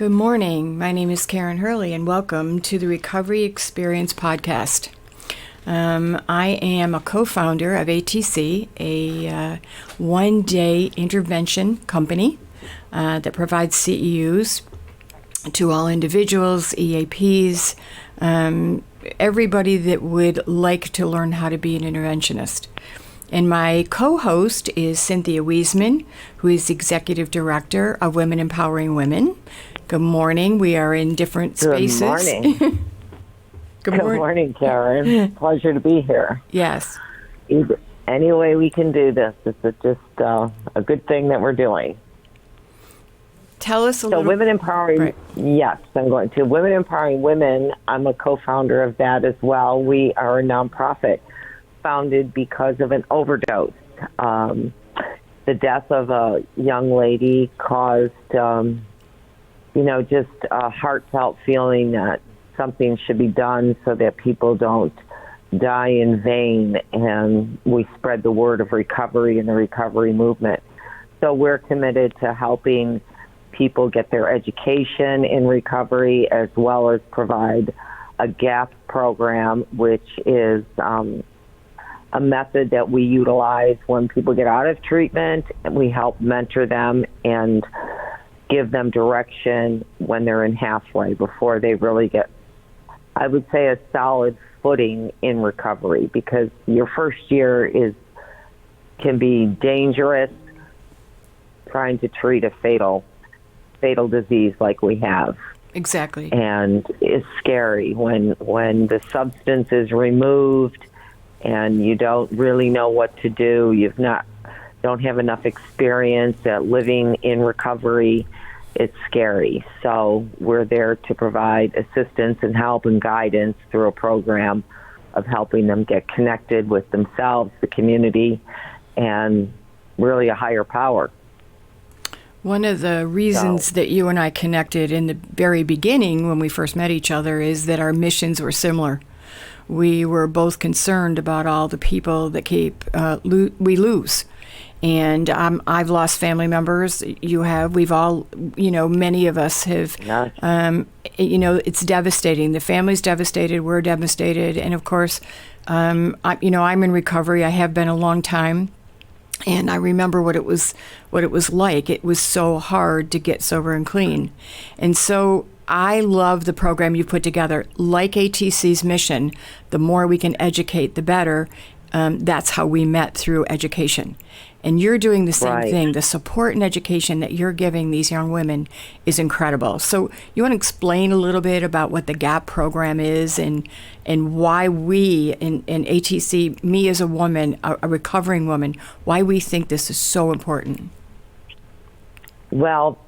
Good morning. My name is Karen Hurley, and welcome to the Recovery Experience podcast. I am a co-founder of ATC, a one-day intervention company that provides CEUs to all individuals, EAPs, everybody that would like to learn how to be an interventionist. And my co-host is Cynthia Wiesman, who is Executive Director of Women Empowering Women. Good morning. We are in different spaces. Good morning. Good morning, Karen. Pleasure to be here. Yes. Any way we can do this, it's just a good thing that we're doing. Tell us a little. So Women Empowering, right. Yes, I'm going to. Women Empowering Women, I'm a co-founder of that as well. We are a nonprofit founded because of an overdose. The death of a young lady caused, just a heartfelt feeling that something should be done so that people don't die in vain, and we spread the word of recovery and the recovery movement. So we're committed to helping people get their education in recovery, as well as provide a GAP program, which is a method that we utilize when people get out of treatment. We help mentor them and give them direction when they're in halfway, before they really get, I would say, a solid footing in recovery, because your first year can be dangerous trying to treat a fatal disease like we have. Exactly. And it's scary when the substance is removed and you don't really know what to do. Don't have enough experience at living in recovery. It's scary. So we're there to provide assistance and help and guidance through a program of helping them get connected with themselves, the community, and really a higher power. One of the reasons that you and I connected in the very beginning when we first met each other is that our missions were similar. We were both concerned about all the people that we lose. And I've lost family members. You have. We've all, many of us have. Yes. It's devastating. The family's devastated. We're devastated. And of course, I'm in recovery. I have been a long time. And I remember what it was like. It was so hard to get sober and clean. And so I love the program you put together. Like ATC's mission, the more we can educate, the better. That's how we met, through education. And you're doing the same thing. The support and education that you're giving these young women is incredible. So you want to explain a little bit about what the GAP program is and why we in ATC, me as a woman, a recovering woman, why we think this is so important? Well,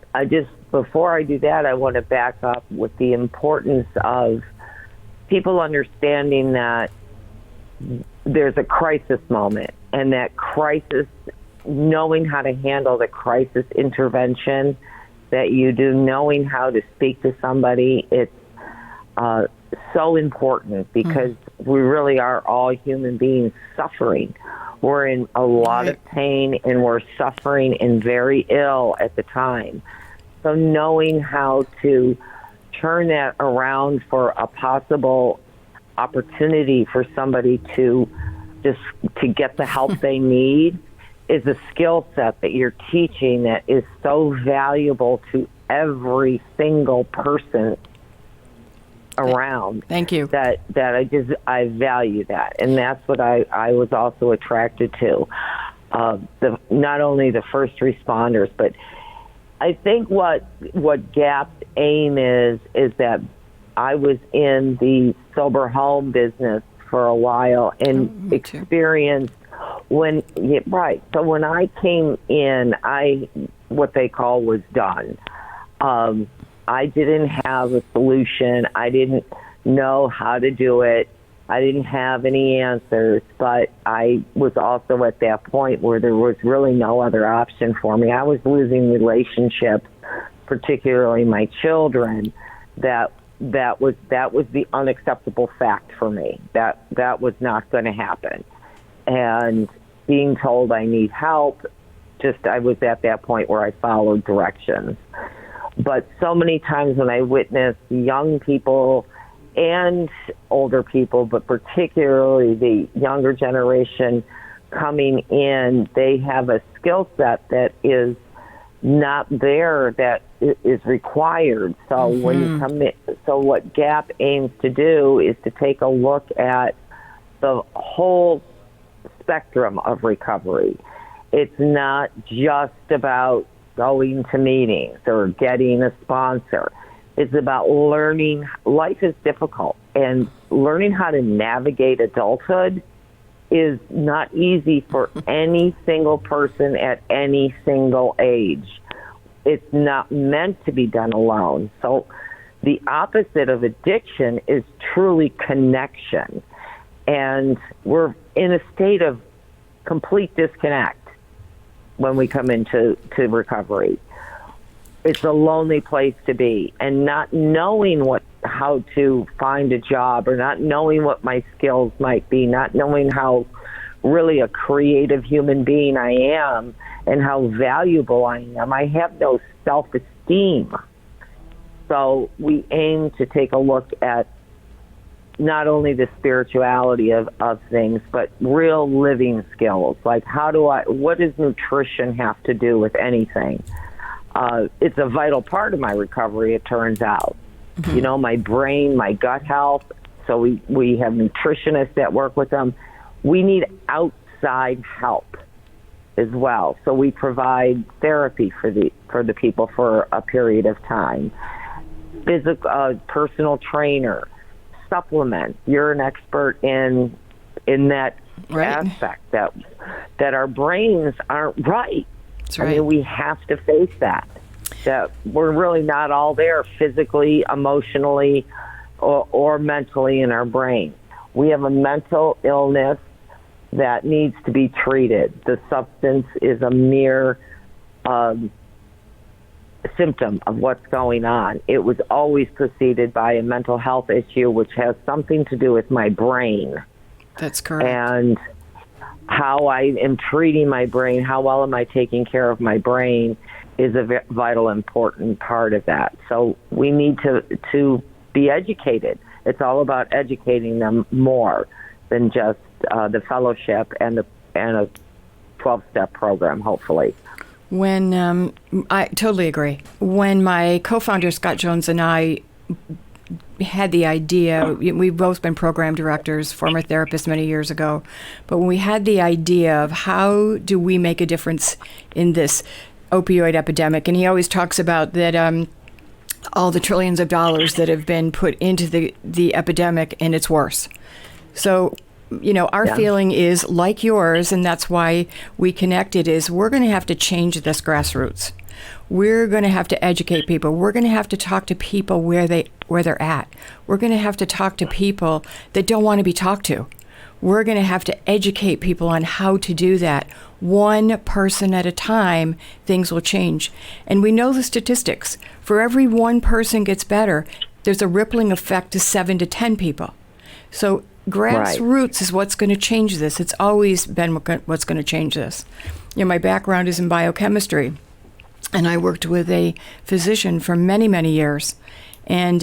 before I do that, I want to back up with the importance of people understanding that there's a crisis moment, and that crisis, knowing how to handle the crisis intervention that you do, knowing how to speak to somebody, it's so important, because we really are all human beings suffering. We're in a lot of pain, and we're suffering and very ill at the time. So knowing how to turn that around for a possible opportunity for somebody to get the help they need is a skill set that you're teaching that is so valuable to every single person around. Thank you. That I value that, and that's what I was also attracted to. Not only the first responders, but I think what GAP's aim is that I was in the sober home business for a while and experienced So when I came in, what they call was done. I didn't have a solution. I didn't know how to do it. I didn't have any answers, but I was also at that point where there was really no other option for me. I was losing relationships, particularly my children, that was the unacceptable fact for me. That was not going to happen. And being told I need help, I was at that point where I followed directions. But so many times when I witness young people and older people, but particularly the younger generation coming in, they have a skill set that is not there, that is required. So when you come in, so what GAP aims to do is to take a look at the whole spectrum of recovery. It's not just about going to meetings or getting a sponsor. It's about learning. Life is difficult, and learning how to navigate adulthood is not easy for any single person at any single age. It's not meant to be done alone. So the opposite of addiction is truly connection. And we're in a state of complete disconnect when we come into recovery. It's a lonely place to be, and not knowing how to find a job, or not knowing what my skills might be, not knowing how really a creative human being I am and how valuable I am. I have no self-esteem. So we aim to take a look at not only the spirituality of things, but real living skills. Like what does nutrition have to do with anything? It's a vital part of my recovery, it turns out. You know, my brain, my gut health. So we have nutritionists that work with them. We need outside help as well. So we provide therapy for the people for a period of time. Personal trainer, supplements. You're an expert in that aspect that our brains aren't right. That's right. I mean, we have to face that we're really not all there physically, emotionally, or mentally in our brain. We have a mental illness that needs to be treated. The substance is a mere symptom of what's going on. It was always preceded by a mental health issue, which has something to do with my brain. That's correct. And how I am treating my brain, how well am I taking care of my brain, is a vital, important part of that. So we need to be educated. It's all about educating them more than just the fellowship and a 12-step program, hopefully. When I totally agree. When my co-founder Scott Jones and I had the idea, we've both been program directors, former therapists many years ago, but when we had the idea of how do we make a difference in this opioid epidemic, and he always talks about that all the trillions of dollars that have been put into the epidemic, and it's worse. So, you know, our feeling is like yours, and that's why we connected, is we're going to have to change this grassroots. We're going to have to educate people. We're going to have to talk to people where they're at. We're going to have to talk to people that don't want to be talked to. We're going to have to educate people on how to do that. One person at a time, things will change. And we know the statistics. For every one person gets better, there's a rippling effect to 7 to 10 people. So grassroots is what's going to change this. It's always been what's going to change this. You know, my background is in biochemistry, and I worked with a physician for many, many years. And,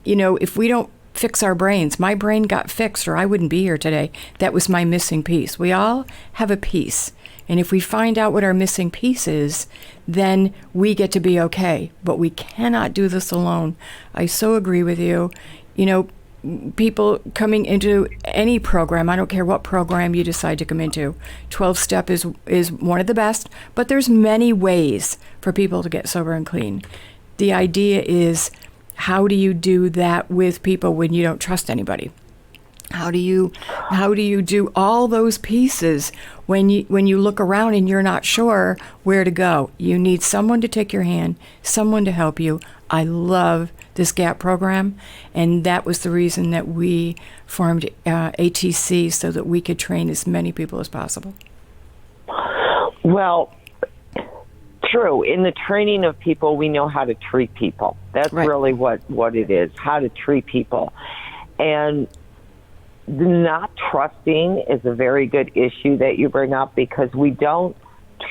you know, if we don't fix our brains, my brain got fixed or I wouldn't be here today. That was my missing piece. We all have a piece. And if we find out what our missing piece is, then we get to be okay. But we cannot do this alone. I so agree with you. You know, people coming into any program, I don't care what program you decide to come into, 12-step is one of the best, but there's many ways for people to get sober and clean. The idea is, how do you do that with people when you don't trust anybody? How do you do all those pieces when you look around and you're not sure where to go? You need someone to take your hand, someone to help you. I love this GAP program, and that was the reason that we formed ATC, so that we could train as many people as possible. Well, true. In the training of people, we know how to treat people. That's really what it is, how to treat people. And not trusting is a very good issue that you bring up, because we don't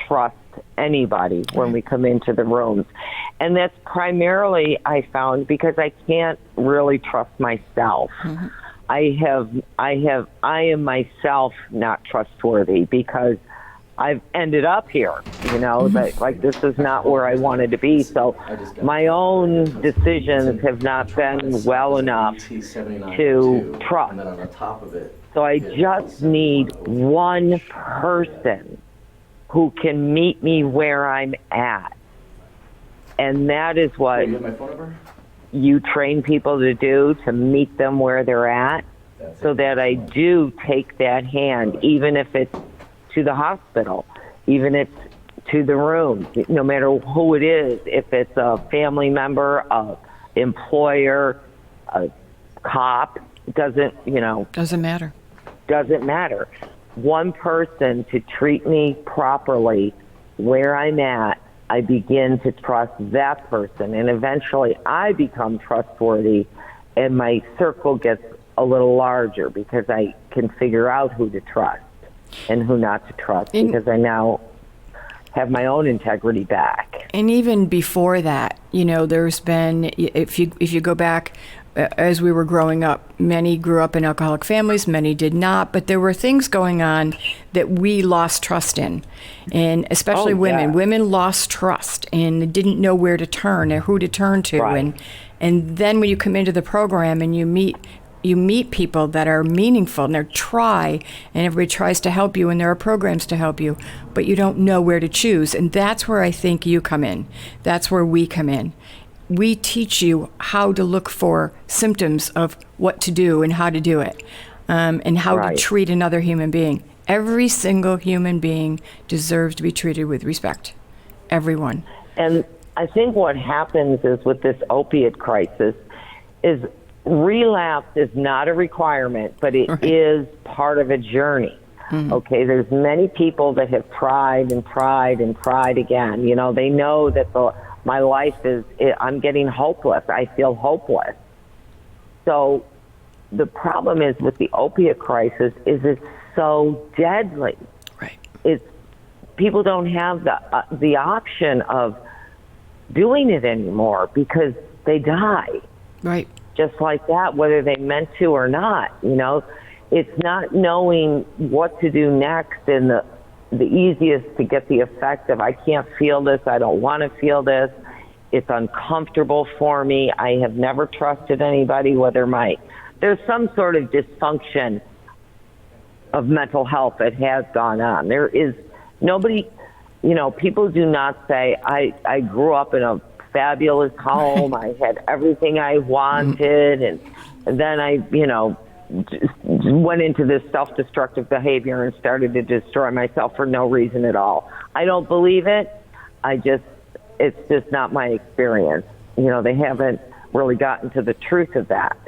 trust anybody when we come into the rooms. And that's primarily, I found, because I can't really trust myself. Mm-hmm. I am myself not trustworthy because I've ended up here, that like this is not where I wanted to be. So my own decisions have not been well enough to trust. So I just need one person who can meet me where I'm at. And that is what you train people to do, to meet them where they're at, so that I do take that hand, even if it's to the hospital, even if it's to the room, no matter who it is, if it's a family member, a employer, a cop, doesn't matter. Doesn't matter. One person to treat me properly where I'm at, I begin to trust that person, and eventually I become trustworthy, and my circle gets a little larger because I can figure out who to trust and who not to trust, because I now have my own integrity back. And even before that, there's been, if you go back, as we were growing up, many grew up in alcoholic families, many did not, but there were things going on that we lost trust in, and especially women. Yeah. Women lost trust and didn't know where to turn or who to turn to, right. and then when you come into the program and you meet people that are meaningful and they try, and everybody tries to help you, and there are programs to help you, but you don't know where to choose, and that's where I think you come in. That's where we come in. We teach you how to look for symptoms of what to do and how to do it, and how right. to treat another human being. Every single human being deserves to be treated with respect. Everyone. And I think what happens is with this opiate crisis is relapse is not a requirement, but it is part of a journey. Mm-hmm. Okay, there's many people that have tried and tried and tried again. They know that my life I'm getting hopeless. I feel hopeless. So the problem is with the opiate crisis is it's so deadly. Right. People don't have the option of doing it anymore because they die. Right. Just like that, whether they meant to or not. It's not knowing what to do next, and the easiest to get the effect of, I can't feel this, I don't want to feel this, it's uncomfortable for me, I have never trusted anybody, there's some sort of dysfunction of mental health that has gone on. There is nobody, people do not say, I grew up in a fabulous home, I had everything I wanted, and then I, just went into this self-destructive behavior and started to destroy myself for no reason at all. I don't believe it. It's just not my experience. They haven't really gotten to the truth of that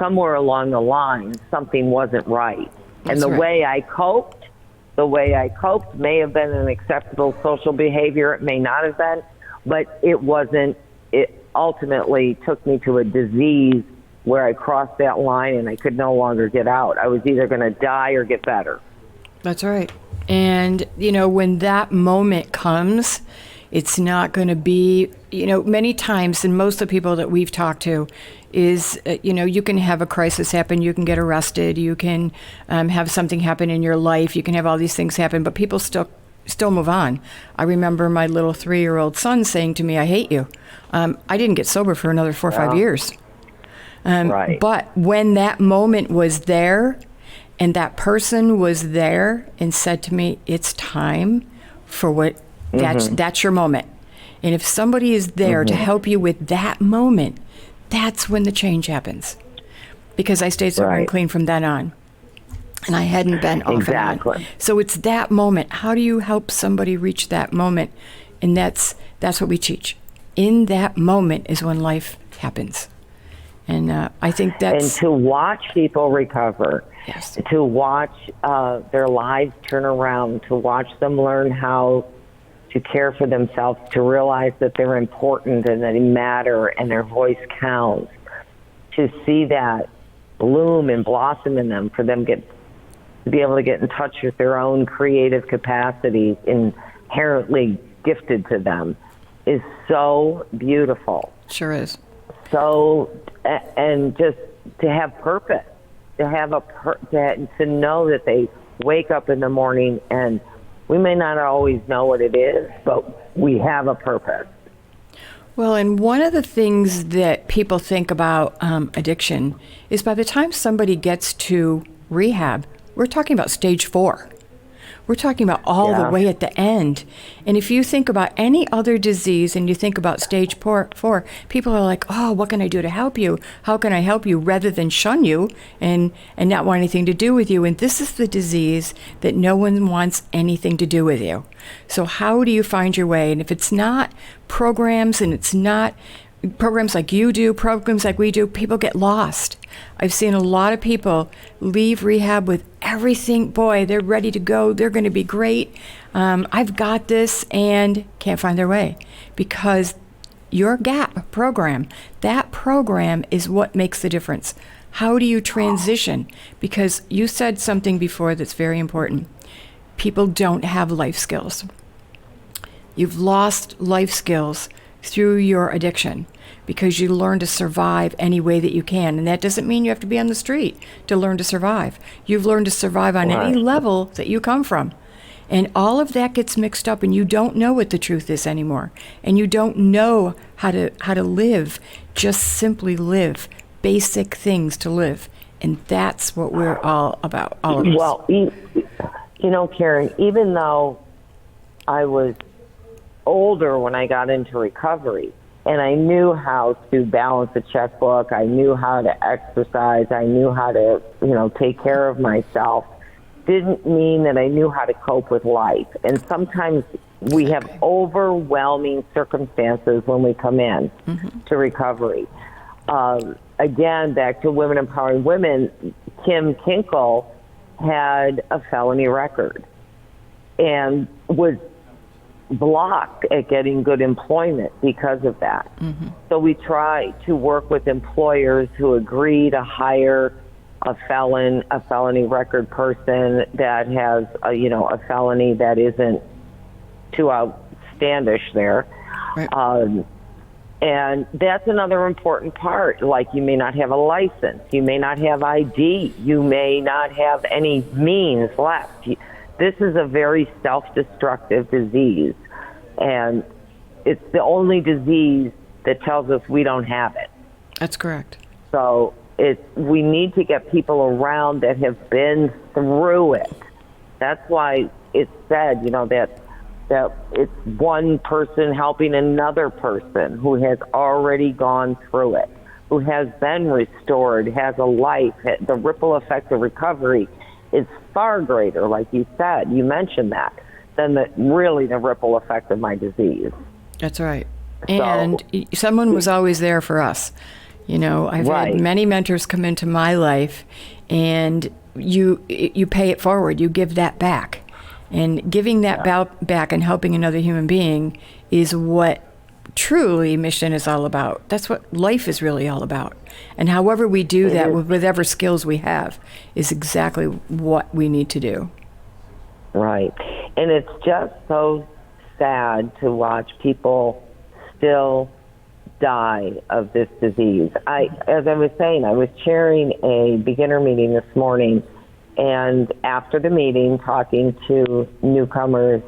somewhere along the line, something wasn't right. That's and right. The way I coped may have been an acceptable social behavior. It may not have been, but it wasn't. It ultimately took me to a disease where I crossed that line and I could no longer get out. I was either going to die or get better. That's right. And, when that moment comes, it's not going to be, many times, and most of the people that we've talked to is, you can have a crisis happen, you can get arrested, you can have something happen in your life, you can have all these things happen, but people still move on. I remember my little 3-year-old son saying to me, I hate you. I didn't get sober for another 4 or 5 years. Right. But when that moment was there, and that person was there and said to me, it's time for what, that's your moment. And if somebody is there to help you with that moment, that's when the change happens. Because I stayed sober and clean from then on. And I hadn't been off and on. So it's that moment. How do you help somebody reach that moment? And that's what we teach. In that moment is when life happens. And I think that's... And to watch people recover, yes. To watch their lives turn around, to watch them learn how to care for themselves, to realize that they're important and that they matter and their voice counts, to see that bloom and blossom in them, for them to be able to get in touch with their own creative capacities and inherently gifted to them is so beautiful. Sure is. So, and just to have purpose, to have to know that they wake up in the morning, and we may not always know what it is, but we have a purpose. Well, and one of the things that people think about addiction is by the time somebody gets to rehab, we're talking about stage 4. We're talking about all the way at the end. And if you think about any other disease and you think about stage 4, people are like, oh, what can I do to help you? How can I help you? Rather than shun you and not want anything to do with you. And this is the disease that no one wants anything to do with you. So how do you find your way? And if it's not programs, and it's not programs like you do, programs like we do, people get lost. I've seen a lot of people leave rehab with everything. Boy, they're ready to go. They're going to be great. I've got this, and can't find their way because your GAP program, that program is what makes the difference. How do you transition? Because you said something before that's very important. People don't have life skills. You've lost life skills through your addiction because you learn to survive any way that you can. And that doesn't mean you have to be on the street to learn to survive. You've learned to survive on any level that you come from. And all of that gets mixed up, and you don't know what the truth is anymore. And you don't know how to live, just simply live, basic things to live. And that's what we're all about, all of us. Well, you know, Karen, even though I was older when I got into recovery, and I knew how to balance a checkbook, I knew how to exercise, I knew how to, take care of myself, didn't mean that I knew how to cope with life. And sometimes we have overwhelming circumstances when we come in to recovery. Again, back to Women Empowering Women, Kim Kinkle had a felony record and was blocked at getting good employment because of that. So we try to work with employers who agree to hire a felony record person that has a felony that isn't too outlandish there. Right. And that's another important part. Like, you may not have a license, you may not have ID, you may not have any means left. This is a very self-destructive disease, and it's the only disease that tells us we don't have it. That's correct. So we need to get people around that have been through it. That's why it's said, that it's one person helping another person who has already gone through it, who has been restored, has a life. The ripple effect of recovery is far greater, like you said, you mentioned that, than the ripple effect of my disease. That's right. And someone was always there for us. I've had many mentors come into my life, and you pay it forward. You give that back. And giving that back and helping another human being is what truly mission is all about. That's what life is really all about. And however we do that with whatever skills we have is exactly what we need to do. Right. And it's just so sad to watch people still die of this disease. As I was saying, I was chairing a beginner meeting this morning, and after the meeting, talking to newcomers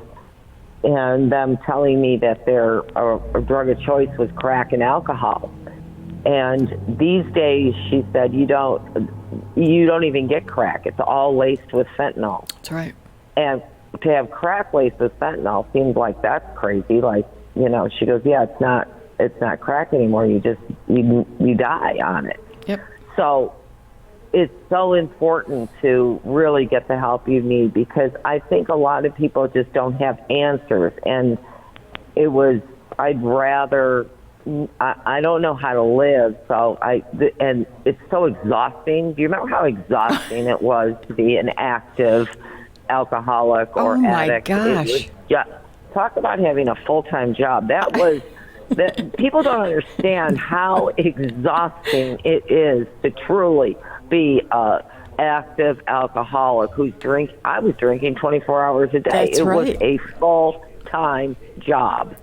and them telling me that their drug of choice was crack and alcohol. And these days, she said, you don't even get crack. It's all laced with fentanyl. That's right. And to have crack laced with fentanyl seems like that's crazy. Like, she goes, yeah, it's not crack anymore. You die on it. Yep. So it's so important to really get the help you need, because I think a lot of people just don't have answers. And I don't know how to live. And it's so exhausting. Do you remember how exhausting it was to be an active alcoholic or addict? Oh my gosh. Talk about having a full-time job. People don't understand how exhausting it is to truly be a active alcoholic who's I was drinking 24 hours a day. That's right. Was a full-time job.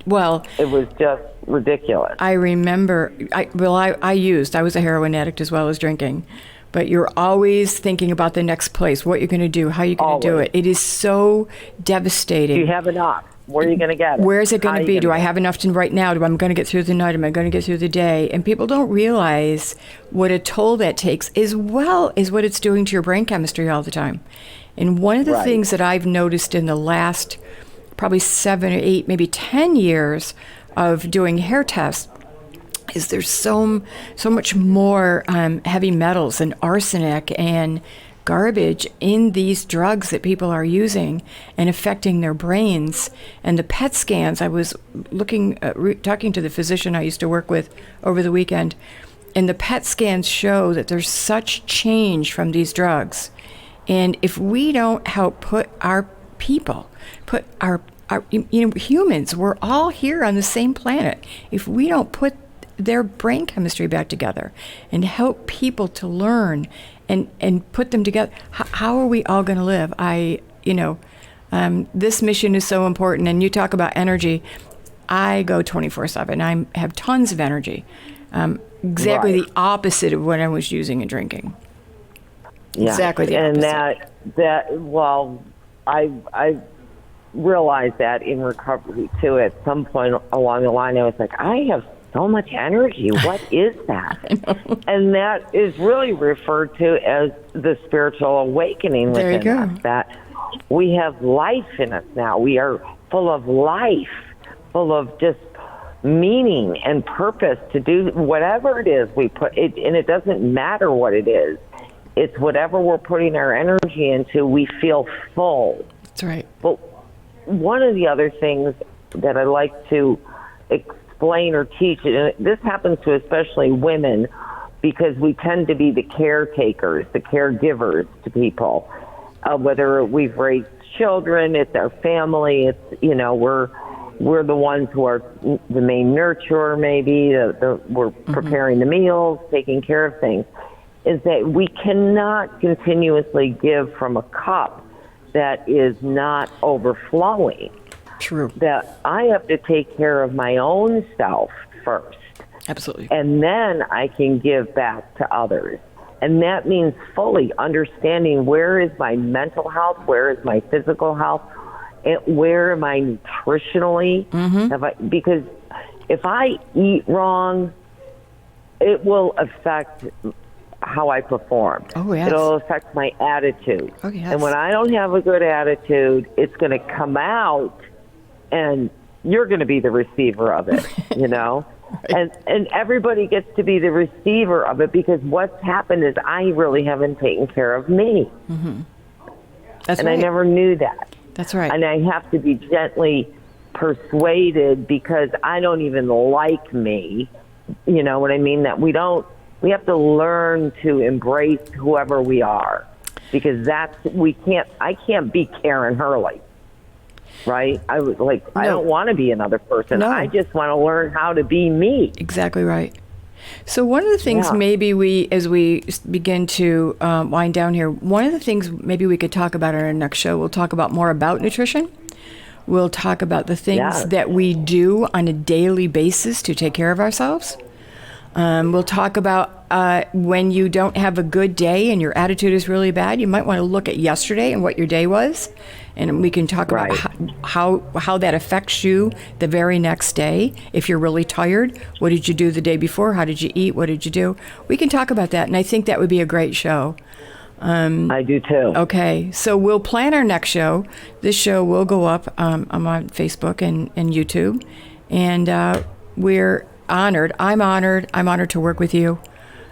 Well, It was just ridiculous. I remember, I was a heroin addict as well as drinking, but you're always thinking about the next place, what you're going to do, how you're going to do Always. it. It is so devastating. Do you have enough? Where are you going to get it? Where is it going How to are be? you Do gonna I get have enough to right now? Do I'm going to get through the night? Am I going to get through the day? And people don't realize what a toll that takes, as well as what it's doing to your brain chemistry all the time. And one of the Right. things that I've noticed in the last probably 7 or 8, maybe 10 years of doing hair tests is there's so much more heavy metals and arsenic and garbage in these drugs that people are using and affecting their brains. And the PET scans, I was looking, talking to the physician I used to work with over the weekend, and the PET scans show that there's such change from these drugs. And if we don't help put our people, put our humans, we're all here on the same planet. If we don't put their brain chemistry back together and help people to learn and put them together, how are we all going to live? This mission is so important. And you talk about energy. I go 24/7. I have tons of energy. Exactly Right. the opposite of what I was using and drinking. Yeah. Exactly the And opposite. I realized that in recovery too. At some point along the line, I was like, I have so much energy. What is that? And that is really referred to as the spiritual awakening There you within go. us. That we have life in us now. We are full of life, full of just meaning and purpose to do whatever it is we put it, and it doesn't matter what it is. It's whatever we're putting our energy into, we feel full. That's right. But one of the other things that I like to explain or teach, and this happens to especially women, because we tend to be the caretakers, the caregivers to people. Whether we've raised children, it's our family, it's, we're the ones who are the main nurturer, maybe, we're preparing the meals, taking care of things, is that we cannot continuously give from a cup that is not overflowing. True. That I have to take care of my own self first, Absolutely. and then I can give back to others. And that means fully understanding where is my mental health, where is my physical health, and where am I nutritionally. Because if I eat wrong, it will affect how I perform. Oh, yes. It'll affect my attitude. Oh, yes. And when I don't have a good attitude, it's going to come out, and you're going to be the receiver of it, Right. And everybody gets to be the receiver of it, because what's happened is I really haven't taken care of me. That's And right. I never knew that. That's right. And I have to be gently persuaded, because I don't even like me. You know what I mean? That we have to learn to embrace whoever we are, because I can't be Karen Hurley. Right? I don't want to be another person. No. I just want to learn how to be me. Exactly right. So one of the things Yeah. maybe as we begin to wind down here, one of the things maybe we could talk about in our next show, we'll talk about more about nutrition. We'll talk about the things Yes. that we do on a daily basis to take care of ourselves. We'll talk about when you don't have a good day and your attitude is really bad, you might want to look at yesterday and what your day was. And we can talk Right. about how that affects you the very next day. If you're really tired, what did you do the day before? How did you eat? What did you do? We can talk about that, and I think that would be a great show. I do too. Okay, so we'll plan our next show. This show will go up on Facebook and YouTube, and we're honored. I'm honored to work with you.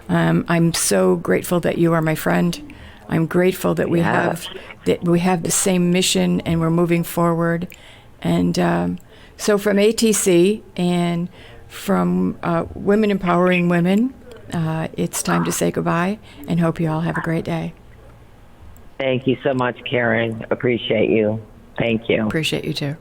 I'm so grateful that you are my friend. I'm grateful that we have the same mission and we're moving forward. And so from ATC and from Women Empowering Women, it's time to say goodbye and hope you all have a great day. Thank you so much, Karen. Appreciate you. Thank you. Appreciate you too.